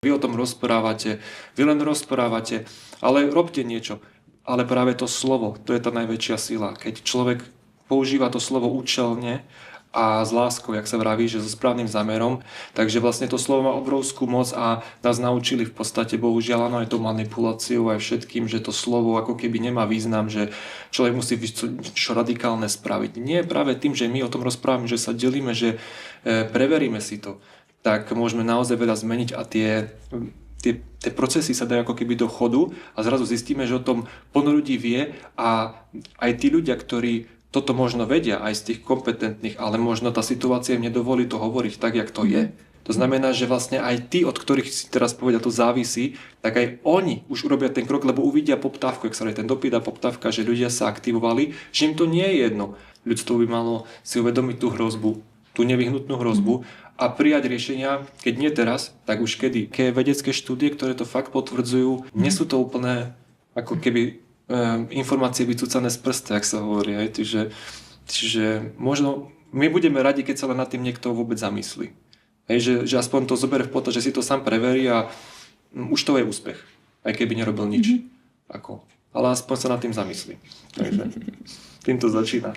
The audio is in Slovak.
Vy o tom rozprávate, vy len rozprávate, ale robte niečo. Ale práve to slovo, to je tá najväčšia sila. Keď človek používa to slovo účelne a s láskou, jak sa vraví, že so správnym zámerom, takže vlastne to slovo má obrovskú moc a nás naučili v podstate, bohužiaľ, áno, aj tou manipuláciou, aj všetkým, že to slovo ako keby nemá význam, že človek musí čo radikálne spraviť. Nie práve tým, že my o tom rozprávame, že sa delíme, že preveríme si to, tak môžeme naozaj veľa zmeniť a tie procesy sa dajú ako keby do chodu a zrazu zistíme, že o tom plno ľudí vie a aj tí ľudia, ktorí toto možno vedia, aj z tých kompetentných, ale možno tá situácia im nedovolí to hovoriť tak, jak to je. To znamená, že vlastne aj tí, od ktorých si teraz povedia, to závisí, tak aj oni už urobia ten krok, lebo uvidia poptávku, jak sa hovorí, ten dopyt a poptávka, že ľudia sa aktivovali, že im to nie je jedno. Ľudstvo by malo si uvedomiť tú hrozbu, tú nevyhnutnú hrozbu a prijať riešenia, keď nie teraz, tak už kedy. Keď vedecké štúdie, ktoré to fakt potvrdzujú, nie sú to úplné ako keby informácie vycúcané z prsta, jak sa hovorí. Čiže možno my budeme radi, keď sa len nad tým niekto vôbec zamyslí. Že aspoň to zoberie v potaz, že si to sám preverí a už to je úspech. Aj keby nerobil nič. Ale aspoň sa nad tým zamyslí. Takže týmto začína.